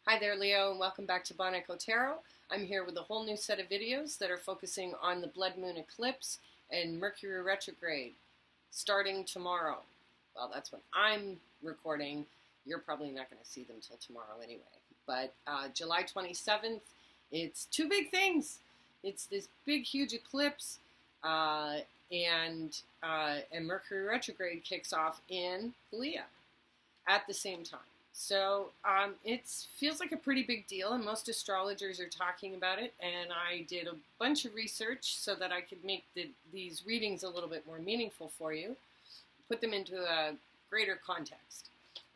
Hi there, Leo, and welcome back to Bonic Tarot. I'm here with a whole new set of videos that are focusing on the blood moon eclipse and Mercury retrograde starting tomorrow. Well, that's when I'm recording. You're probably not going to see them till tomorrow anyway. But July 27th, it's two big things. It's this big, huge eclipse, and Mercury retrograde kicks off in Leo at the same time. So it feels like a pretty big deal, and most astrologers are talking about it, and I did a bunch of research so that I could make these readings a little bit more meaningful for you, put them into a greater context,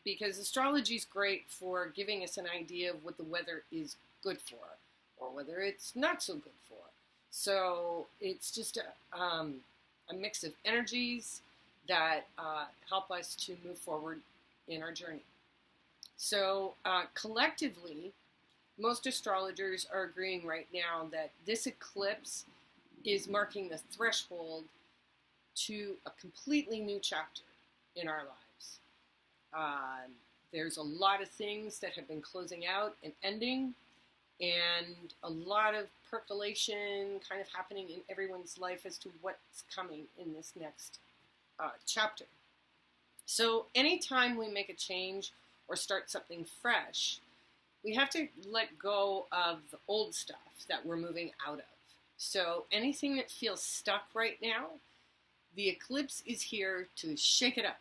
because astrology is great for giving us an idea of what the weather is good for, or whether it's not so good for. So it's just a mix of energies that help us to move forward in our journey. So collectively, most astrologers are agreeing right now that this eclipse is marking the threshold to a completely new chapter in our lives. There's a lot of things that have been closing out and ending, and a lot of percolation kind of happening in everyone's life as to what's coming in this next chapter. So anytime we make a change or start something fresh, we have to let go of the old stuff that we're moving out of. So anything that feels stuck right now, the eclipse is here to shake it up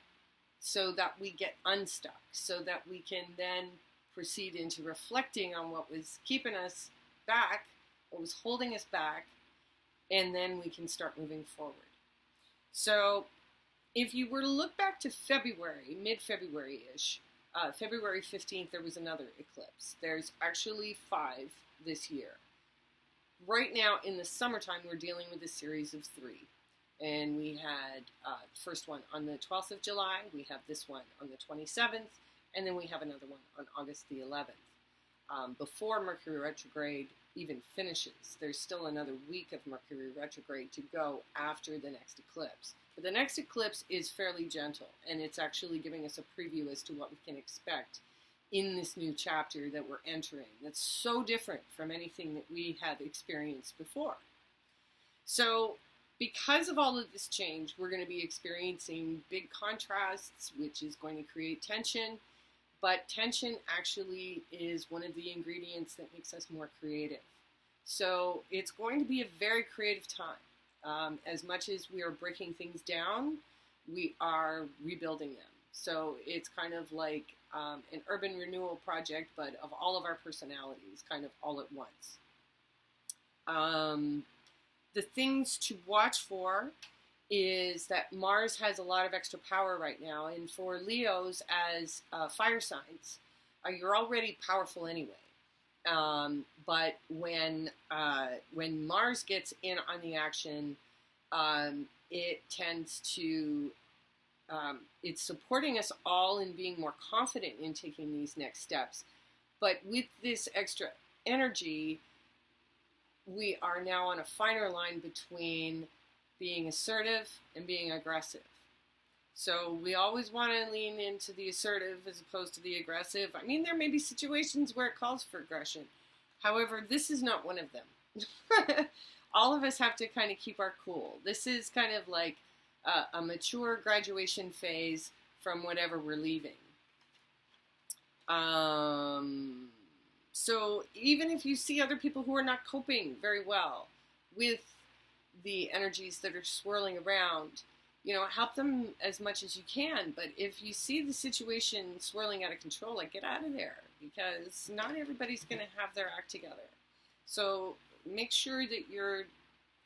so that we get unstuck, so that we can then proceed into reflecting on what was keeping us back, what was holding us back, and then we can start moving forward. So if you were to look back to February, mid-February-ish, February 15th, there was another eclipse. There's actually 5 this year. Right now, in the summertime, we're dealing with a series of 3. And we had the first one on the 12th of July, we have this one on the 27th, and then we have another one on August the 11th. Before Mercury retrograde even finishes, there's still another week of Mercury retrograde to go after the next eclipse. But the next eclipse is fairly gentle, and it's actually giving us a preview as to what we can expect in this new chapter that we're entering. That's so different from anything that we had experienced before. So because of all of this change, we're going to be experiencing big contrasts, which is going to create tension. But tension actually is one of the ingredients that makes us more creative. So it's going to be a very creative time. As much as we are breaking things down, we are rebuilding them. So it's kind of like an urban renewal project, but of all of our personalities, kind of all at once. The things to watch for is that Mars has a lot of extra power right now, and for Leos as fire signs, you're already powerful anyway. But when Mars gets in on the action, it tends to, it's supporting us all in being more confident in taking these next steps. But with this extra energy, we are now on a finer line between being assertive and being aggressive. So we always want to lean into the assertive as opposed to the aggressive. I mean, there may be situations where it calls for aggression. However, this is not one of them. All of us have to kind of keep our cool. This is kind of like a mature graduation phase from whatever we're leaving. So even if you see other people who are not coping very well with the energies that are swirling around, help them as much as you can. But if you see the situation swirling out of control, like, get out of there, because not everybody's going to have their act together. So make sure that you're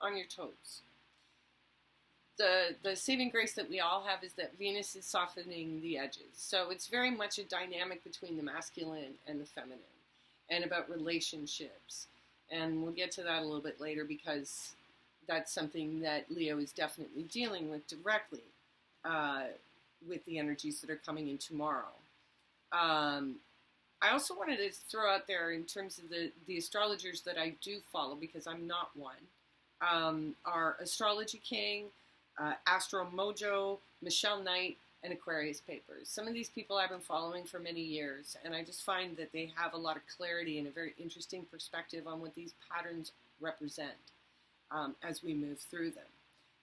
on your toes. The saving grace that we all have is that Venus is softening the edges. So it's very much a dynamic between the masculine and the feminine, and about relationships. And we'll get to that a little bit later, because that's something that Leo is definitely dealing with directly with the energies that are coming in tomorrow. I also wanted to throw out there, in terms of the astrologers that I do follow, because I'm not one, are Astrology King, Astro Mojo, Michelle Knight, and Aquarius papers. Some of these people I've been following for many years, and I just find that they have a lot of clarity and a very interesting perspective on what these patterns represent as we move through them.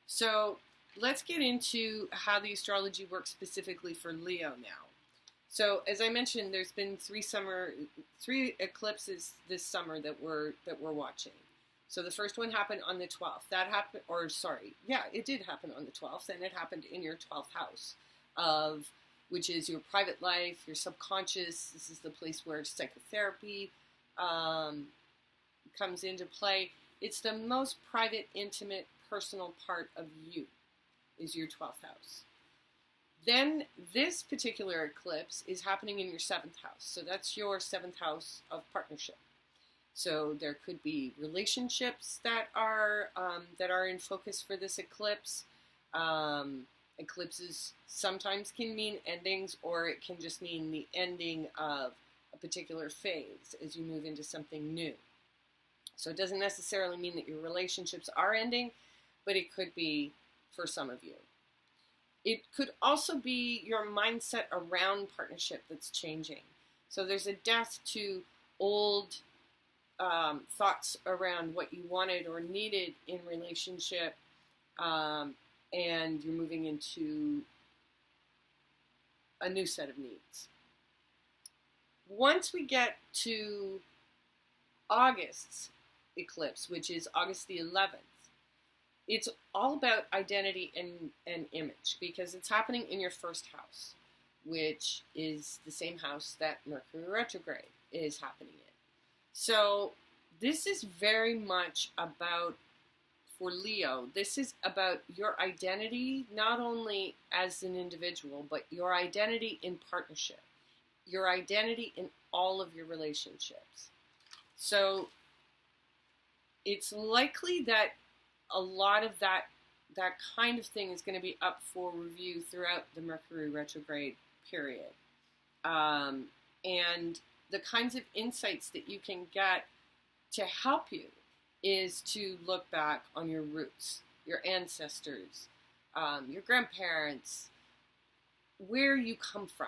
So let's get into how the astrology works specifically for Leo now. So as I mentioned, there's been three eclipses this summer that we're watching. So the first one happened on the 12th. It did happen on the 12th, and it happened in your 12th house, which is your private life, your subconscious. This is the place where psychotherapy comes into play. It's the most private, intimate, personal part of you, is your 12th house. Then this particular eclipse is happening in your 7th house. So that's your 7th house of partnership. So there could be relationships that are in focus for this eclipse. Eclipses sometimes can mean endings, or it can just mean the ending of a particular phase as you move into something new. So it doesn't necessarily mean that your relationships are ending, but it could be for some of you. It could also be your mindset around partnership that's changing. So there's a death to old thoughts around what you wanted or needed in relationship, and you're moving into a new set of needs. Once we get to August's eclipse, which is August the 11th, it's all about identity and image, because it's happening in your first house, which is the same house that Mercury retrograde is happening in. So this is very much about, for Leo, this is about your identity, not only as an individual, but your identity in partnership, your identity in all of your relationships. So it's likely that a lot of that kind of thing is going to be up for review throughout the Mercury retrograde period. And the kinds of insights that you can get to help you is to look back on your roots, your ancestors, your grandparents, where you come from,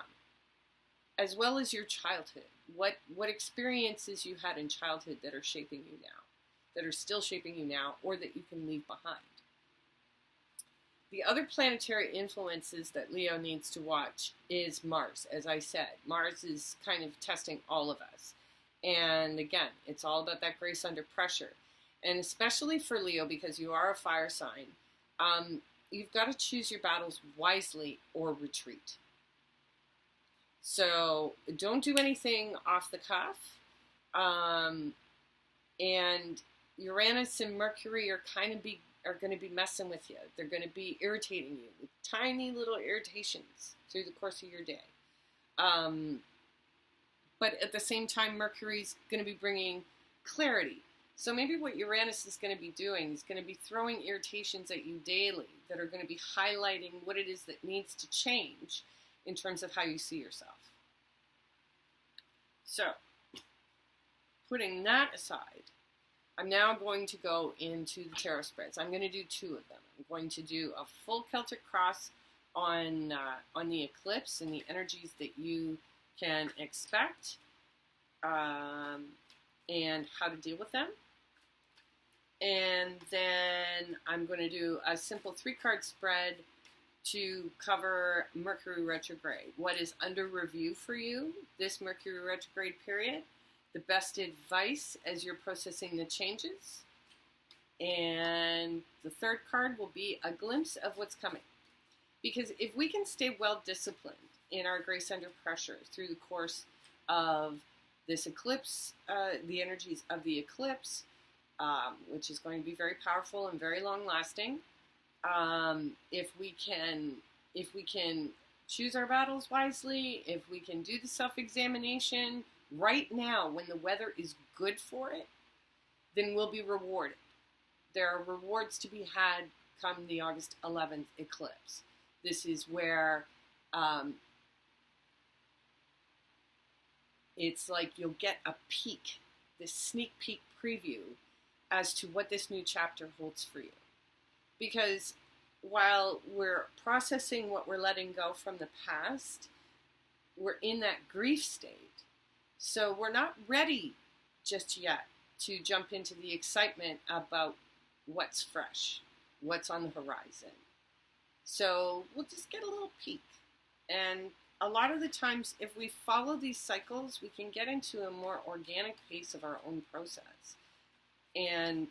as well as your childhood. What experiences you had in childhood that are shaping you now, that are still shaping you now, or that you can leave behind. The other planetary influences that Leo needs to watch is Mars. As I said, Mars is kind of testing all of us. And again, it's all about that grace under pressure. And especially for Leo, because you are a fire sign, you've got to choose your battles wisely or retreat. So don't do anything off the cuff. And Uranus and Mercury are going to be messing with you. They're going to be irritating you with tiny little irritations through the course of your day. But at the same time, Mercury's going to be bringing clarity. So maybe what Uranus is going to be doing is going to be throwing irritations at you daily that are going to be highlighting what it is that needs to change in terms of how you see yourself. So, putting that aside, I'm now going to go into the tarot spreads. I'm going to do two of them. I'm going to do a full Celtic cross on the eclipse and the energies that you can expect, and how to deal with them. And then I'm going to do a simple 3-card spread to cover Mercury retrograde. What is under review for you this Mercury retrograde period? The best advice as you're processing the changes. And the third card will be a glimpse of what's coming. Because if we can stay well disciplined in our grace under pressure through the course of this eclipse, the energies of the eclipse, which is going to be very powerful and very long lasting, if we can choose our battles wisely, if we can do the self-examination right now when the weather is good for it, then we'll be rewarded. There are rewards to be had come the August 11th eclipse. This is where it's like you'll get a peek, this sneak peek preview as to what this new chapter holds for you. Because while we're processing what we're letting go from the past, we're in that grief state. So we're not ready just yet to jump into the excitement about what's fresh, what's on the horizon. So we'll just get a little peek. And a lot of the times, if we follow these cycles, we can get into a more organic pace of our own process and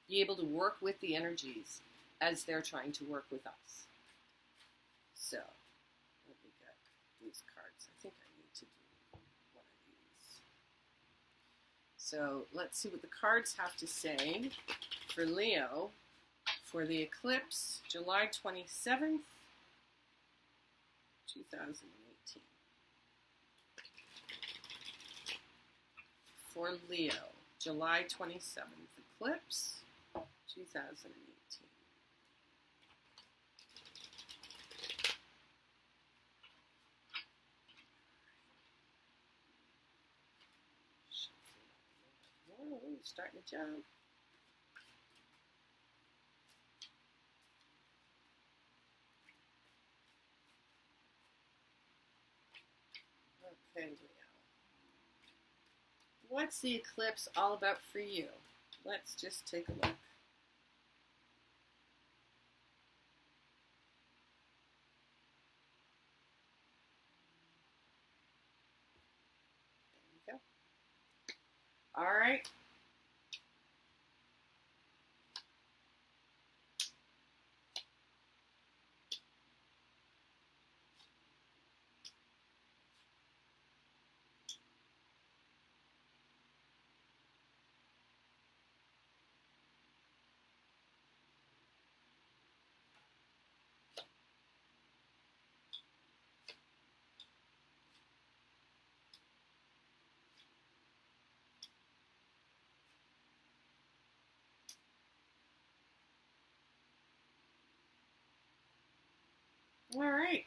be able to work with the energies as they're trying to work with us. So, let me get these cards. I think I need to do one of these. So, let's see what the cards have to say for Leo for the eclipse, July 27th, 2018. For Leo, July 27th, eclipse, 2018. Oh, starting to jump. Okay, Leo. What's the eclipse all about for you? Let's just take a look. There we go. All right. All right.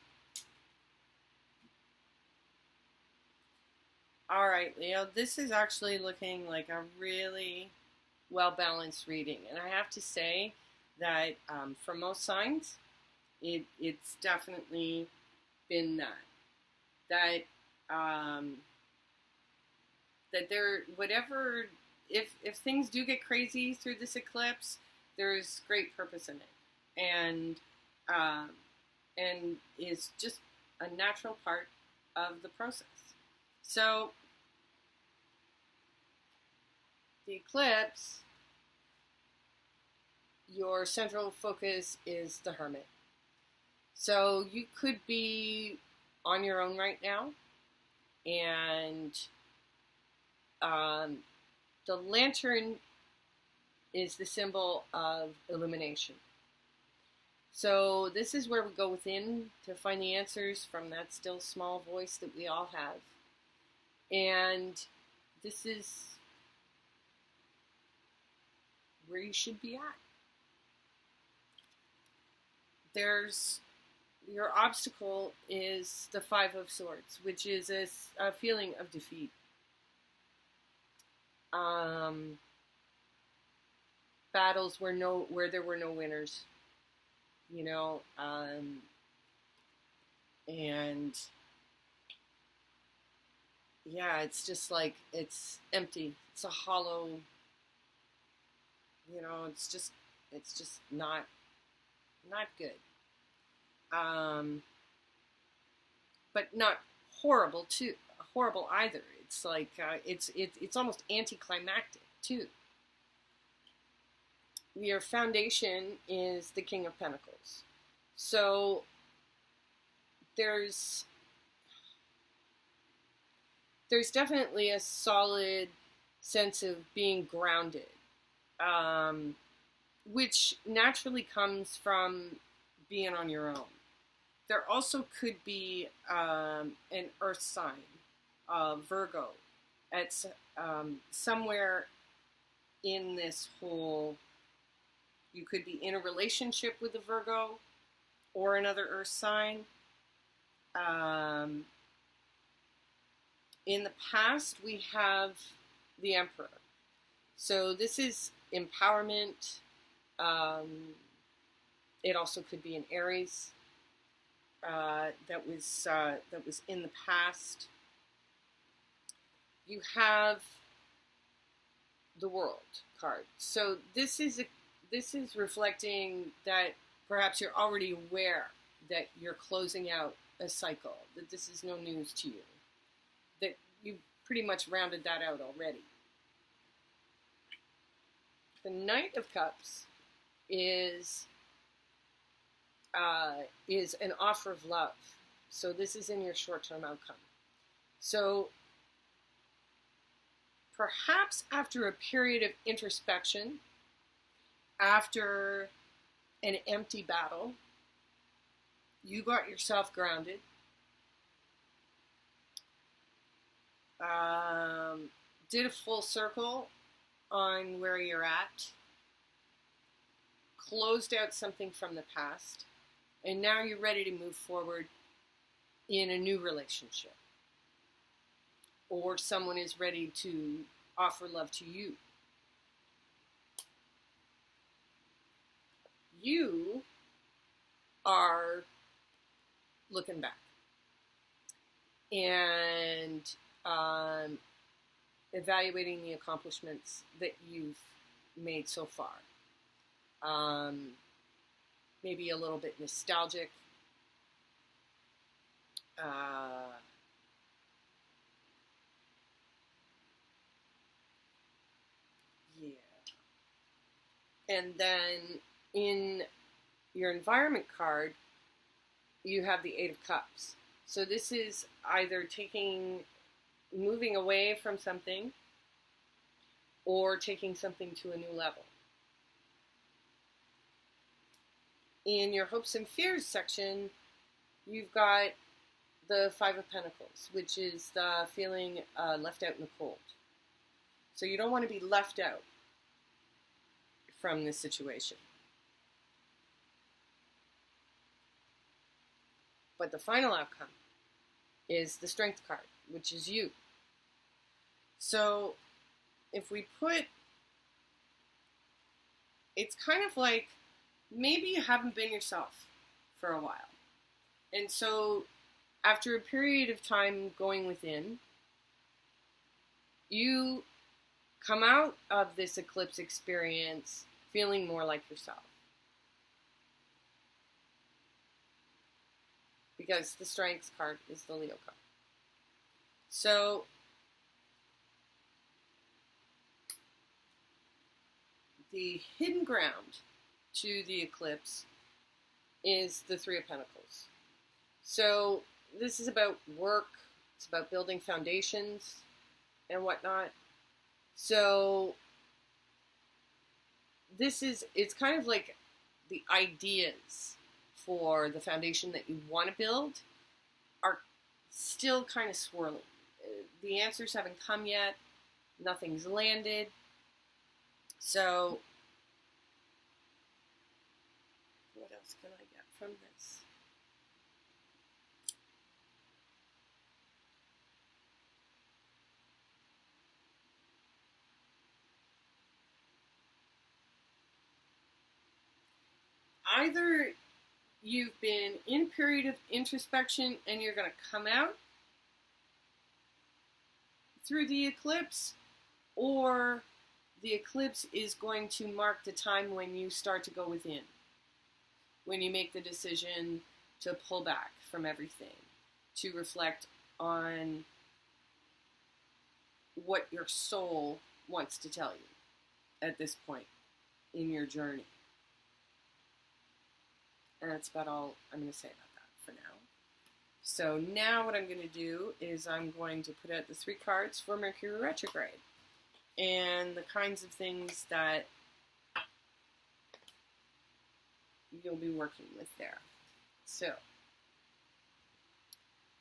All right, Leo, this is actually looking like a really well-balanced reading. And I have to say that for most signs, it's definitely been that. That there, whatever, if things do get crazy through this eclipse, there's great purpose in it. And is just a natural part of the process. So, the eclipse, your central focus is the Hermit. So, you could be on your own right now, and the lantern is the symbol of illumination. So this is where we go within to find the answers from that still small voice that we all have. And this is where you should be at. Your obstacle is the Five of Swords, which is a feeling of defeat. Battles where there were no winners. You know, and yeah, it's just like, it's empty. It's a hollow, you know, it's just not good. But not horrible either. It's like, it's almost anticlimactic too. Your foundation is the King of Pentacles. So there's definitely a solid sense of being grounded, which naturally comes from being on your own. There also could be an earth sign, Virgo, at somewhere in this whole. You could be in a relationship with a Virgo or another earth sign. In the past, we have the Emperor. So this is empowerment, It also could be an Aries that was in the past. You have the World card. So this is reflecting that perhaps you're already aware that you're closing out a cycle, that this is no news to you, that you pretty much rounded that out already. The Knight of Cups is an offer of love. So this is in your short-term outcome. So perhaps after a period of introspection, after an empty battle, you got yourself grounded, did a full circle on where you're at, closed out something from the past, and now you're ready to move forward in a new relationship. Or someone is ready to offer love to you. You are looking back and evaluating the accomplishments that you've made so far. Maybe a little bit nostalgic. Yeah. And then in your environment card, you have the Eight of Cups. So this is either moving away from something or taking something to a new level. In your hopes and fears section, you've got the Five of Pentacles, which is the feeling left out in the cold. So you don't want to be left out from this situation. But the final outcome is the Strength card, which is you. So if we it's kind of like maybe you haven't been yourself for a while. And so after a period of time going within, you come out of this eclipse experience feeling more like yourself. Because the Strength card is the Leo card. So the hidden ground to the eclipse is the Three of Pentacles. So this is about work, it's about building foundations and whatnot. So it's kind of like the ideas for the foundation that you want to build are still kind of swirling. The answers haven't come yet. Nothing's landed. So what else can I get from this? Either you've been in a period of introspection and you're going to come out through the eclipse, or the eclipse is going to mark the time when you start to go within, when you make the decision to pull back from everything, to reflect on what your soul wants to tell you at this point in your journey. And that's about all I'm going to say about that for now. So now what I'm going to do is I'm going to put out the 3 cards for Mercury retrograde and the kinds of things that you'll be working with there. So,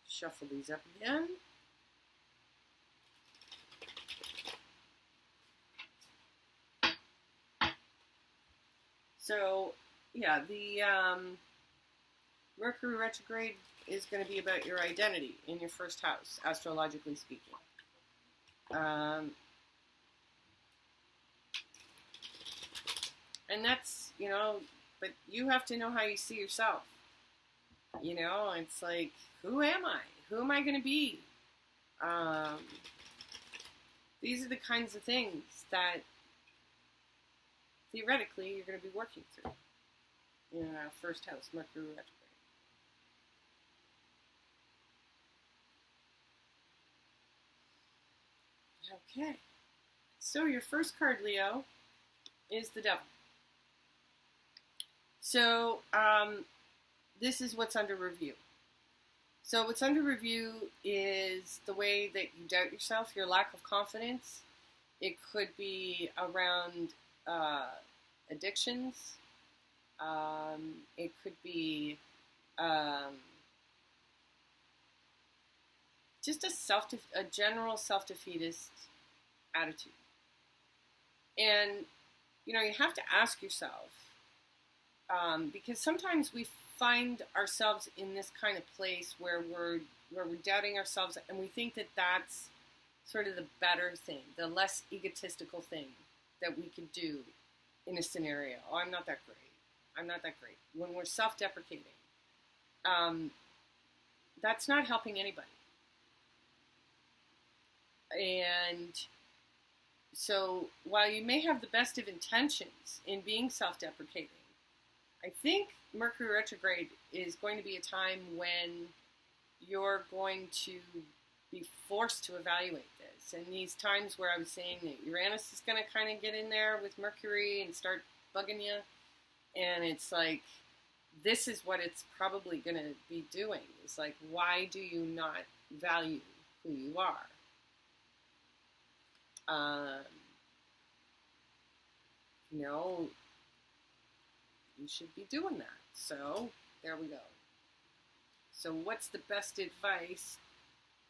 shuffle these up again. So, yeah, the Mercury retrograde is going to be about your identity in your first house, astrologically speaking. And that's, but you have to know how you see yourself. You know, it's like, who am I? Who am I going to be? These are the kinds of things that theoretically you're going to be working through in first house, Mercury retrograde. Okay, so your first card, Leo, is the Devil. So this is what's under review. So what's under review is the way that you doubt yourself, your lack of confidence. It could be around addictions. It could be just a general self-defeatist attitude. And, you know, you have to ask yourself, because sometimes we find ourselves in this kind of place where we're doubting ourselves, and we think that that's sort of the better thing, the less egotistical thing that we could do in a scenario. Oh, I'm not that great. I'm not that great. When we're self-deprecating, that's not helping anybody. And so while you may have the best of intentions in being self-deprecating, I think Mercury retrograde is going to be a time when you're going to be forced to evaluate this. And these times where I was saying that Uranus is going to kind of get in there with Mercury and start bugging you, and it's like, this is what it's probably going to be doing. It's like, why do you not value who you are? You know, you should be doing that. So, there we go. So, what's the best advice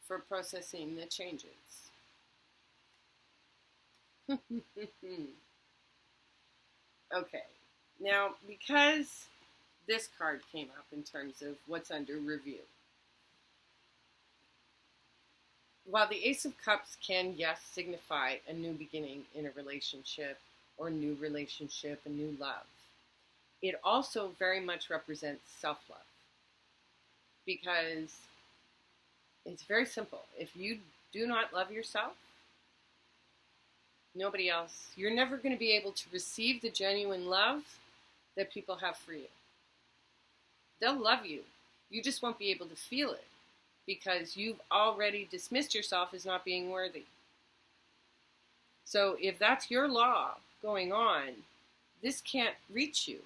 for processing the changes? Okay. Now, because this card came up in terms of what's under review, while the Ace of Cups can, yes, signify a new beginning in a relationship, or a new relationship, a new love, it also very much represents self-love. Because it's very simple. If you do not love yourself, nobody else, you're never going to be able to receive the genuine love that people have for you. They'll love you. You just won't be able to feel it because you've already dismissed yourself as not being worthy. So if that's your law going on, this can't reach you.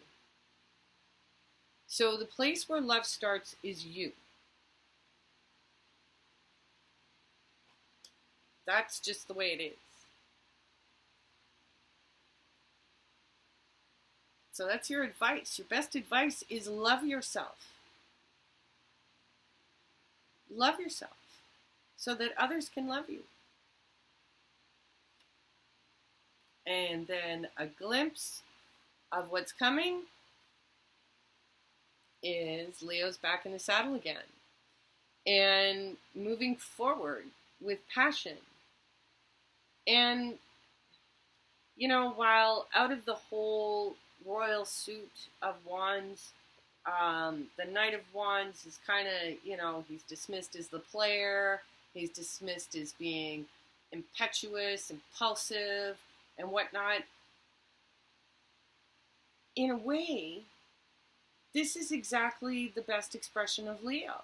So the place where love starts is you. That's just the way it is. So that's your advice. Your best advice is love yourself. Love yourself so that others can love you. And then a glimpse of what's coming is Leo's back in the saddle again and moving forward with passion. And, you know, while out of the whole royal suit of wands, the Knight of Wands is kind of, you know, he's dismissed as the player, he's dismissed as being impetuous, impulsive, and whatnot. In a way, this is exactly the best expression of Leo.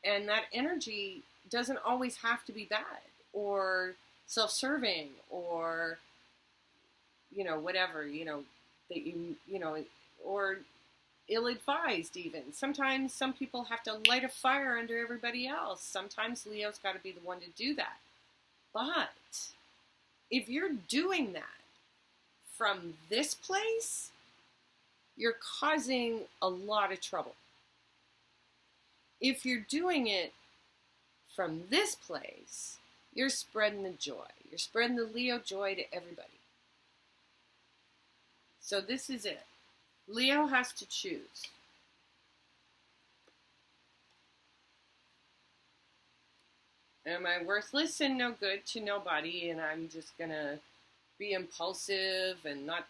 And that energy doesn't always have to be bad or self-serving or, you know, whatever, you know, that you know, or ill-advised even. Sometimes some people have to light a fire under everybody else. Sometimes Leo's got to be the one to do that. But if you're doing that from this place, you're causing a lot of trouble. If you're doing it from this place, you're spreading the joy. You're spreading the Leo joy to everybody. So this is it. Leo has to choose. Am I worthless and no good to nobody, and I'm just going to be impulsive and not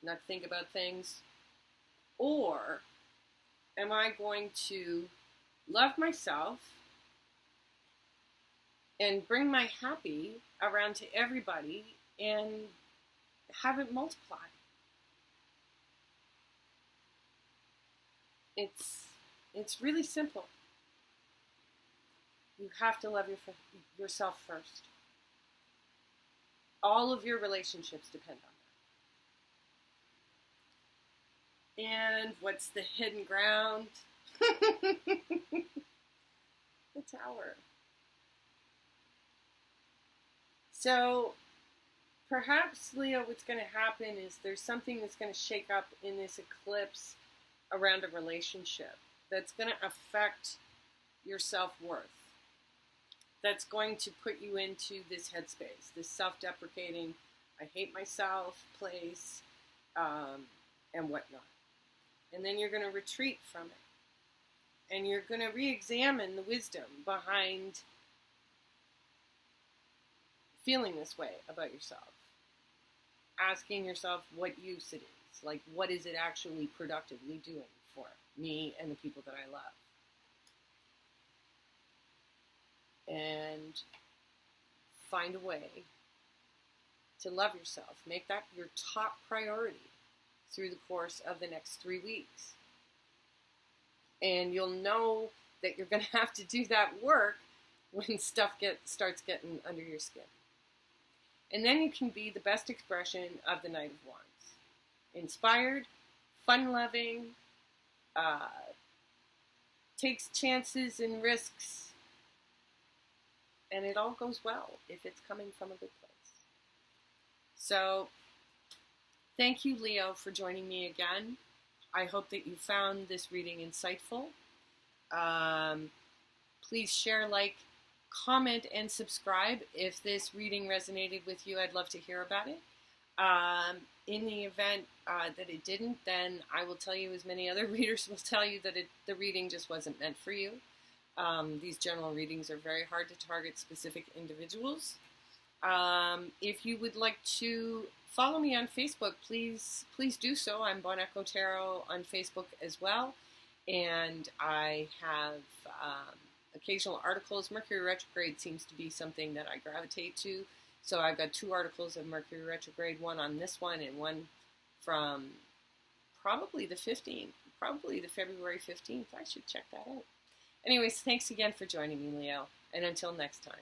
not think about things? Or am I going to love myself and bring my happy around to everybody and have it multiply? It's really simple. You have to love yourself first. All of your relationships depend on that. And what's the hidden ground? The Tower. So perhaps, Leo, what's going to happen is there's something that's going to shake up in this eclipse around a relationship that's going to affect your self-worth. That's going to put you into this headspace, this self-deprecating, I hate myself place, and whatnot. And then you're going to retreat from it. And you're going to re-examine the wisdom behind feeling this way about yourself. Asking yourself what use it is. Like, what is it actually productively doing for me and the people that I love? And find a way to love yourself. Make that your top priority through the course of the next 3 weeks. And you'll know that you're going to have to do that work when stuff starts getting under your skin. And then you can be the best expression of the Knight of Wands. Inspired, fun-loving, takes chances and risks, and it all goes well if it's coming from a good place. So, thank you, Leo, for joining me again. I hope that you found this reading insightful. Please share, like, comment, and subscribe. If this reading resonated with you, I'd love to hear about it. In the event that it didn't, then I will tell you, as many other readers will tell you, that the reading just wasn't meant for you. These general readings are very hard to target specific individuals. If you would like to follow me on Facebook, please do so. I'm Bon Echo Tarot on Facebook as well. And I have occasional articles. Mercury retrograde seems to be something that I gravitate to. So I've got 2 articles of Mercury retrograde, one on this one and one from probably the 15th, probably the February 15th. I should check that out. Anyways, thanks again for joining me, Leo, and until next time.